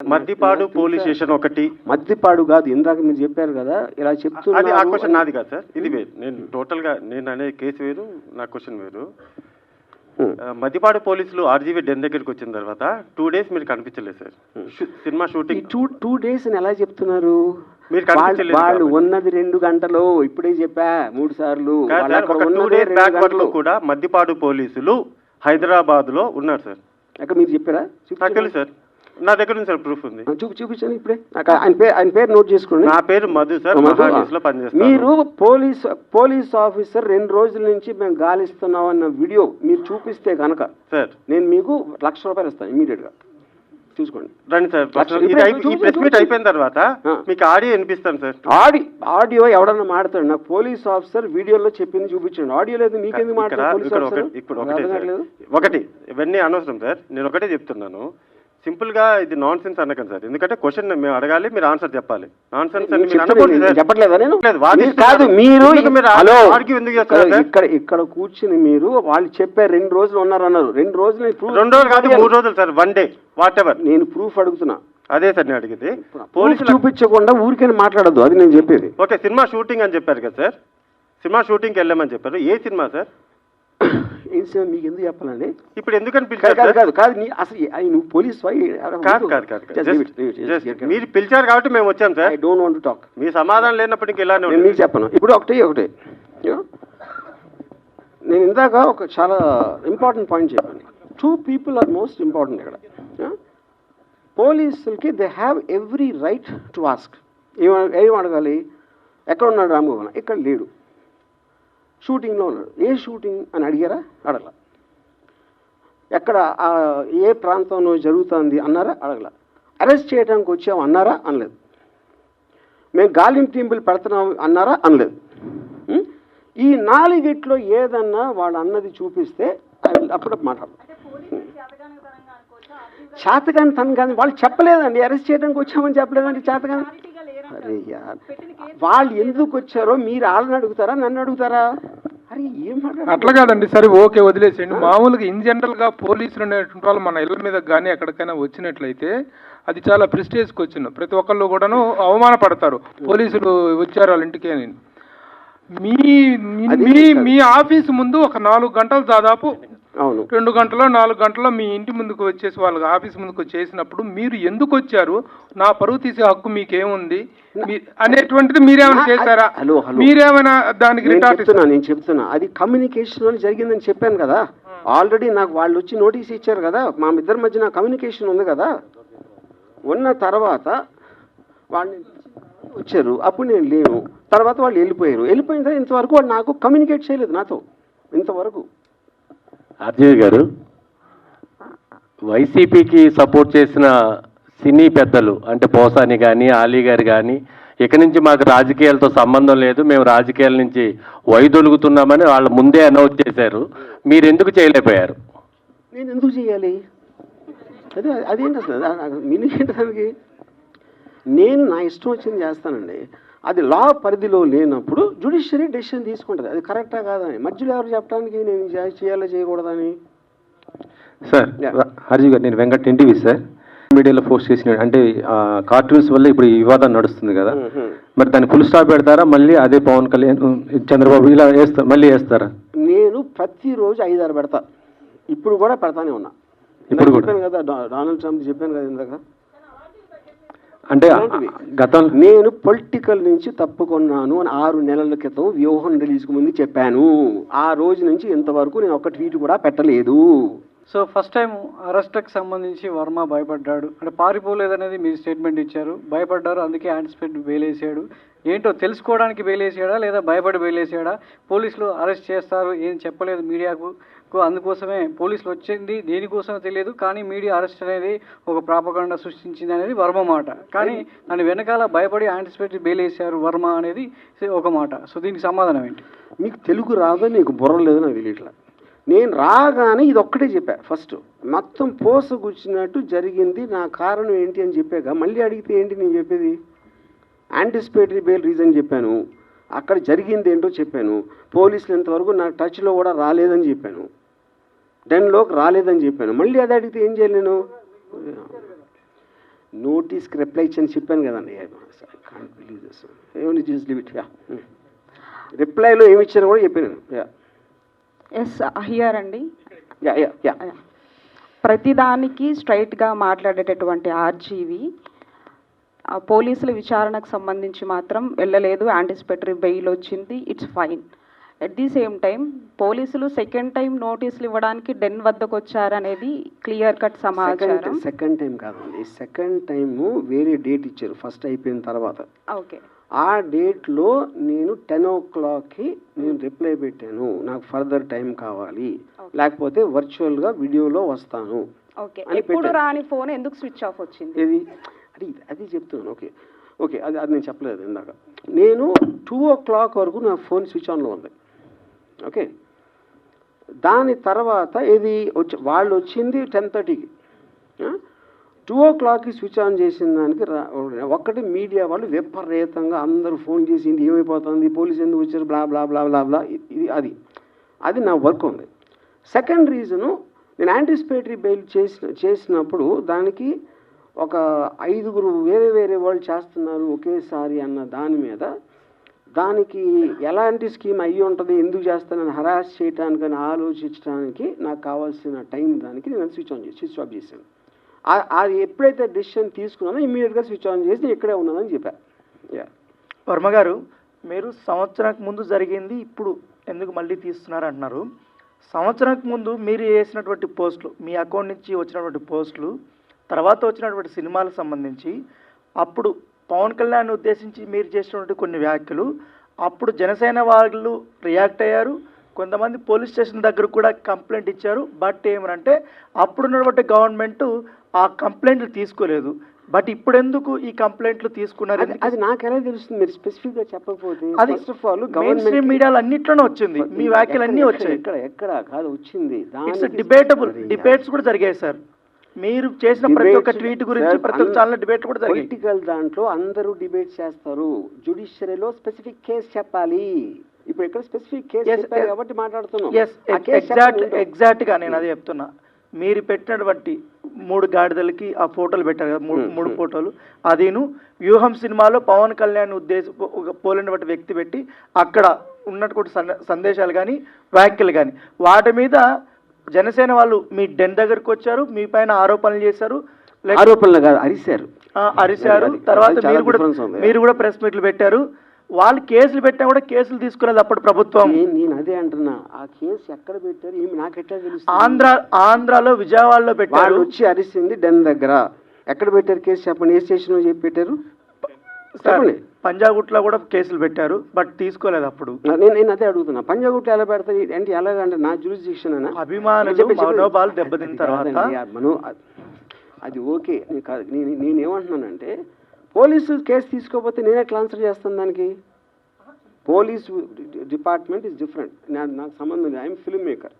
Maddipadu police station ఒకటి. మద్దిపాడు కాదు, ఇందాక మీరు చెప్పారు కదా ఇలా చెప్తున్నారు. అది ఆ క్వశ్చన్ నాది కాదు సార్, ఇది వేరు. నేను టోటల్గా నేను అనే కేసు వేరు, నా క్వశ్చన్ వేరు. మద్దిపాడు పోలీసులు ఆర్జీవీ డెన్ దగ్గరికి వచ్చిన తర్వాత 2 days మీరు కనిపించలేదు సార్. సినిమా షూటింగ్ 2 days అని ఎలా చెప్తున్నారు? మీరు కనిపించలేదు. వాళ్ళు ఉన్నది 2 గంటలు, ఇప్పుడే చెప్పా 3 సార్లు. ఒక 2 days బ్యాక్ వరకు కూడా మద్దిపాడు పోలీసులు హైదరాబాద్ లో ఉన్నారు సార్. అక్కడ మీరు చెప్పారా? నాకు తెలుసు సార్, నా దగ్గర ఉంది సార్, ప్రూఫ్ ఉంది. చూపించండి ఇప్పుడే. ఆయన పేరు నోట్ చేసుకోండి. నా పేరు మధు సార్, మహాన్యూస్ లో పనిచేస్తాను. మీరు పోలీస్ ఆఫీసర్ 2 రోజుల నుంచి మేము గాలిస్తున్నాం అన్న వీడియో మీరు చూపిస్తే కనుక సార్ నేను మీకు ₹1,00,000 ఇస్తాను ఇమీడియట్ గా. చూసుకోండి రండి సార్. ఈ ప్రెస్ మీట్ అయిపోయిన తర్వాత మీకు ఆడియో వినిపిస్తాను సార్. ఆడియో ఎవడన్నా మాడతాడు? నాకు పోలీస్ ఆఫీసర్ వీడియోలో చెప్పింది చూపించండి. ఆడియో లేదు, మీకెందుకు మాట్లాడారు? ఇప్పుడు ఒకటి ఇవన్నీ అనవసరం సార్. నేను ఒకటే చెప్తున్నాను, సింపుల్ గా ఇది నాన్ సెన్స్ అనకండి సార్. ఎందుకంటే క్వశ్చన్ మేము అడగాలి, మీరు ఆన్సర్ చెప్పాలి. నాన్ సెన్స్ చెప్పట్లేదా? నేను కాదు, మీరు ఇక్కడ కూర్చుని మీరు వాళ్ళు చెప్పారు 2 రోజులు ఉన్నారన్నారు. 2 రోజులు 2 రోజులు కాదు, 3 రోజులు సార్, 1 day వాట్ ఎవర్. నేను ప్రూఫ్ అడుగుతున్నా. అదే సార్ నేను అడిగింది. పోలీసులు చూపించకుండా ఊరికే మాట్లాడద్దు, అది నేను చెప్పేది. ఓకే, సినిమా షూటింగ్ అని చెప్పారు కదా సార్, సినిమా షూటింగ్కి వెళ్ళామని చెప్పారు. ఏ సినిమా సార్? ఏం సినిమా మీకు ఎందుకు చెప్పాలండి? ఇప్పుడు ఎందుకని పిలిచారు? కాదు అసలు నువ్వు పోలీస్ మీరు పిలిచారు కాబట్టి మేము వచ్చాం sir. I don't want to talk. మీ సమాధానం లేనప్పటికీ ఇలానే నేను మీకు చెప్పను. ఇప్పుడు ఒకటే నేను ఇందాక ఒక చాలా ఇంపార్టెంట్ పాయింట్ చెప్పాను. 2 people ఆర్ మోస్ట్ ఇంపార్టెంట్ ఇక్కడ. పోలీసులకి they have every right to ask. ఏం అడగాలి? ఎక్కడ ఉన్నాడు రామగోపాల్? ఇక్కడ లేడు, షూటింగ్లో ఉన్నాడు. ఏ షూటింగ్ అని అడిగారా? అడగల. ఎక్కడ ఏ ప్రాంతంలో జరుగుతుంది అన్నారా? అడగల. అరెస్ట్ చేయడానికి వచ్చాము అన్నారా? అనలేదు. మేము గాలింపు పెడుతున్నాం అన్నారా? అనలేదు. ఈ 4 ఏదన్నా వాళ్ళు అన్నది చూపిస్తే అప్పుడు మాట్లాడతాం. చేతగాని తను కానీ వాళ్ళు చెప్పలేదండి, అరెస్ట్ చేయడానికి వచ్చామని చెప్పలేదండి. చేతగాని అరే యార్, వాళ్ళు ఎందుకు వచ్చారో మీరు వాళ్ళని అడుగుతారా, నన్ను అడుగుతారా? అరే ఏం అట్లా కాదండి. సరే ఓకే, వదిలేసేయండి. మామూలుగా ఇన్ జనరల్ గా పోలీసులు అనేటువంటి వాళ్ళు మన ఇళ్ళ మీద కానీ ఎక్కడికైనా వచ్చినట్లయితే అది చాలా ప్రెస్టేజ్ క్వశ్చన్. ప్రతి ఒక్కళ్ళు కూడాను అవమానపడతారు, పోలీసులు వచ్చారు వాళ్ళ ఇంటికి అని. మీ ఆఫీసు ముందు ఒక 4 గంటలు దాదాపు 2 గంటలో 4 గంటలో మీ ఇంటి ముందుకు వచ్చేసి వాళ్ళ ఆఫీస్ ముందుకు వచ్చేసినప్పుడు మీరు ఎందుకు వచ్చారు, నా పరువు తీసే హక్కు మీకేముంది అనేటువంటిది మీరేమైనా చేశారా? మీరేమైనా దానికి నేను చెప్తున్నా అది కమ్యూనికేషన్ జరిగిందని చెప్పాను కదా. ఆల్రెడీ నాకు వాళ్ళు వచ్చి నోటీస్ ఇచ్చారు కదా, మా ఇద్దరి మధ్య కమ్యూనికేషన్ ఉంది కదా. ఉన్న తర్వాత వాళ్ళు వచ్చారు, అప్పుడు నేను లేను. తర్వాత వాళ్ళు వెళ్ళిపోయిన తర్వాత ఇంతవరకు వాళ్ళు నాకు కమ్యూనికేట్ చేయలేదు నాతో ఇంతవరకు. ఆర్జీవి గారు, వైసీపీకి సపోర్ట్ చేసిన సినీ పెద్దలు అంటే పోసాని కానీ ఆలీ గారు కానీ ఇక్కడి నుంచి మాకు రాజకీయాలతో సంబంధం లేదు, మేము రాజకీయాల నుంచి వైదొలుగుతున్నామని వాళ్ళు ముందే అనౌన్స్ చేశారు. మీరు ఎందుకు చేయలేకపోయారు? నేను ఎందుకు చేయాలి? అదేంటి అసలు మీనింగ్ ఏంటి దానికి? నేను నా ఇష్టం వచ్చింది చేస్తానండి. అది లా పరిధిలో లేనప్పుడు జ్యుడిషియరీ డెసిషన్ తీసుకుంటుంది. అది కరెక్టా కాదని మధ్యలో ఎవరు చెప్పడానికి నేను చేయాలో చేయకూడదని. సార్ హర్జీ గారు, నేను వెంకట్ ఎన్టీవీ సార్. మీడియాలో పోస్ట్ చేసిన అంటే కార్టూన్స్ వల్ల ఇప్పుడు ఈ వివాదం నడుస్తుంది కదా, మరి దాన్ని ఫుల్ స్టాప్ పెడతారా? మళ్ళీ అదే పవన్ కళ్యాణ్ చంద్రబాబు ఇలా మళ్ళీ వేస్తారా? నేను ప్రతిరోజు 5-6 పెడతా. ఇప్పుడు కూడా పెడతానే ఉన్నా. ఇప్పుడు కూడా చెప్పాను కదా, డొనాల్డ్ ట్రంప్ చెప్పాను కదా ఇందాక. అంటే గతంలో నేను పొలిటికల్ నుంచి తప్పుకున్నాను అని 6 నెలల క్రితం వ్యూహం రిలీజ్కి ముందు చెప్పాను. ఆ రోజు నుంచి ఇంతవరకు నేను ఒక ట్వీట్ కూడా పెట్టలేదు. సో ఫస్ట్ టైం అరెస్ట్కి సంబంధించి వర్మ భయపడ్డాడు అంటే పారిపోలేదనేది మీరు స్టేట్మెంట్ ఇచ్చారు. భయపడ్డారు, అందుకే యాంటిసిపేట్ బెయిల్ వేసాడు. ఏంటో తెలుసుకోవడానికి బెయిల్ వేసాడా లేదా భయపడి బెయిల్ వేసాడా? పోలీసులు అరెస్ట్ చేస్తారు ఏం చెప్పలేదు మీడియాకు, అందుకోసమే పోలీసులు వచ్చింది దేనికోసమో తెలియదు, కానీ మీడియా అరెస్ట్ అనేది ఒక ప్రాపగండా సృష్టించింది అనేది వర్మ మాట. కానీ దాని వెనకాల భయపడి యాంటిసిపేటరీ బెయిల్ వేసారు వర్మ అనేది ఒక మాట. సో దీనికి సమాధానం ఏంటి? మీకు తెలుగు రాదో, నీకు బుర్ర లేదో నాకు తెలియట్లా. నేను రాగానే ఇది ఒక్కటే చెప్పా. ఫస్ట్ మొత్తం పోసగుచ్చినట్టు జరిగింది, నా కారణం ఏంటి అని చెప్పాక మళ్ళీ అడిగితే ఏంటి నేను చెప్పేది? యాంటిసిపేటరీ బెయిల్ రీజన్ చెప్పాను, అక్కడ జరిగింది ఏంటో చెప్పాను. పోలీసులు ఇంతవరకు నా టచ్లో కూడా రాలేదని చెప్పాను, డెన్లోకి రాలేదని చెప్పాను. మళ్ళీ అది అడిగితే ఏం చేయాలి నేను? నోటీస్కి రిప్లై ఇచ్చని చెప్పాను కదండి. రిప్లైలో ఏమి ఇచ్చాను కూడా చెప్పాను. ఎస్ హియర్ అండి. యా యా యా ప్రతిదానికి స్ట్రైట్గా మాట్లాడేటటువంటి ఆర్జీవి పోలీసుల విచారణకు సంబంధించి మాత్రం వెళ్ళలేదు, యాంటిసిపేటరీ బెయిల్ వచ్చింది, it's fine. At the same time పోలీసులు సెకండ్ టైం నోటీసులు ఇవ్వడానికి డెన్ వద్దకు వచ్చారనేది క్లియర్ కట్ సమాచారం. సెకండ్ టైం కాదండి, సెకండ్ టైము వేరే డేట్ ఇచ్చారు ఫస్ట్ అయిపోయిన తర్వాత. ఓకే, ఆ డేట్లో నేను 10 o'clockకి నేను రిప్లై పెట్టాను, నాకు ఫర్దర్ టైం కావాలి, లేకపోతే వర్చువల్గా వీడియోలో వస్తాను. ఓకే, ఇప్పుడు రాని ఫోన్ ఎందుకు స్విచ్ ఆఫ్ వచ్చింది? అది చెప్తున్నాను. ఓకే ఓకే అది నేను చెప్పలేదు ఇందాక. నేను 2 o'clock వరకు నా ఫోన్ స్విచ్ ఆన్లో ఉంది. ఓకే, దాని తర్వాత వాళ్ళు వచ్చింది 10:30కి. 2 o'clockకి స్విచ్ ఆన్ చేసిన దానికి ఒక్కటి మీడియా వాళ్ళు విపరీతంగా అందరూ ఫోన్ చేసి ఇది ఏమైపోతుంది, పోలీసు ఎందుకు వచ్చారు, బ్లా బ్లా బ్లా బ్లా బ్లా, అది నా వర్క్ ఉంది. సెకండ్ రీజను, నేను యాంటిసిపేటరీ బెయిల్ చేసినప్పుడు దానికి ఒక 5 వేరే వాళ్ళు చేస్తున్నారు ఒకేసారి అన్న దాని మీద, దానికి ఎలాంటి స్కీమ్ అయ్యి ఉంటుంది, ఎందుకు చేస్తానని హరాస్ చేయటానికని ఆలోచించడానికి నాకు కావాల్సిన టైం దానికి నేను స్విచ్ ఆఫ్ చేశాను. అది ఎప్పుడైతే డెసిషన్ తీసుకున్నానో ఇమ్మీడియట్గా స్విచ్ ఆన్ చేసి ఇక్కడే ఉన్నానని చెప్పాను. వర్మ గారు, మీరు సంవత్సరానికి ముందు జరిగింది ఇప్పుడు ఎందుకు మళ్ళీ తీస్తున్నారు అంటున్నారు. సంవత్సరానికి ముందు మీరు చేసినటువంటి పోస్టులు, మీ అకౌంట్ నుంచి వచ్చినటువంటి పోస్టులు, తర్వాత వచ్చినటువంటి సినిమాలకు సంబంధించి అప్పుడు పవన్ కళ్యాణ్ ఉద్దేశించి మీరు చేసినటువంటి కొన్ని వ్యాఖ్యలు, అప్పుడు జనసేన వాళ్ళు రియాక్ట్ అయ్యారు, కొంతమంది పోలీస్ స్టేషన్ దగ్గర కూడా కంప్లైంట్ ఇచ్చారు. బట్ ఏమనంటే అప్పుడున్నటువంటి గవర్నమెంట్ ఆ కంప్లైంట్లు తీసుకోలేదు. బట్ ఇప్పుడు ఎందుకు ఈ కంప్లైంట్లు తీసుకున్నారు? అది నాకు ఎలా తెలుస్తుంది, మీరు స్పెసిఫిక్గా చెప్పకపోతే? అది ఫస్ట్ ఆఫ్ ఆల్ గవర్నమెంట్ మీడియాలో అన్నిట్లోనే వచ్చింది, మీ వ్యాఖ్యలు అన్నీ వచ్చాయి. ఎక్కడ కాదు వచ్చింది, డిబేటబుల్ డిబేట్స్ కూడా జరిగాయి సార్. మీరు చేసిన ప్రతి ఒక్క ట్వీట్ గురించి ప్రతి ఒక్క ఛానల్ డిబేట్ కూడా జరిగాయి. పొలిటికల్ దాంట్లో అందరూ డిబేట్ చేస్తారు, జ్యుడిషియరీలో స్పెసిఫిక్ కేసు చెప్పాలి. ఇప్పుడు ఇక్కడ స్పెసిఫిక్ కేసు కాబట్టి మాట్లాడుతున్నాం. ఎగ్జాక్ట్ గా నేను అదే చెప్తున్నా. మీరు పెట్టినటువంటి 3 గాడిదలకి ఆ ఫోటోలు పెట్టారు కదా, 3 ఫోటోలు, అదేను వ్యూహం సినిమాలో పవన్ కళ్యాణ్ పోలినటువంటి వ్యక్తి పెట్టి అక్కడ ఉన్నటువంటి సందేశాలు కానీ వ్యాఖ్యలు కానీ వాటి మీద జనసేన వాళ్ళు మీ డెన్ దగ్గరకు వచ్చారు, మీ పైన ఆరోపణలు చేశారు. ఆరోపణలు కాదు, అరిశారు. తర్వాత మీరు కూడా ప్రెస్ మీట్లు పెట్టారు. వాళ్ళు కేసులు పెట్టినా కూడా కేసులు తీసుకునేది అప్పుడు ప్రభుత్వం. నేను అదే అంటున్నా, ఆ కేసు ఎక్కడ పెట్టారు నాకు ఎట్లా తెలుసు? ఆంధ్రాలో విజయవాడలో పెట్టారు. వచ్చి అరిసింది డెన్ దగ్గర. ఎక్కడ పెట్టారు కేసు చెప్పండి, ఏ స్టేషన్లో చెప్పి పెట్టారు? పంజాగుట్లో కూడా కేసులు పెట్టారు, బట్ తీసుకోలేదు అప్పుడు. నేను అదే అడుగుతున్నా, పంజాగుట్లో ఎలా పెడతారు అంటే ఎలాగంటే నా జ్యూరిస్డిక్షన్ అనా? అభిమానులు మనోభావాలు దెబ్బతిన్న తర్వాత అది ఓకే. నేనేమంటున్నానంటే పోలీసు కేసు తీసుకోకపోతే నేను ఎట్లా ఆన్సర్ చేస్తాను దానికి? పోలీసు డిపార్ట్మెంట్ ఇస్ డిఫరెంట్, నాకు సంబంధం లేదు. I'm film maker.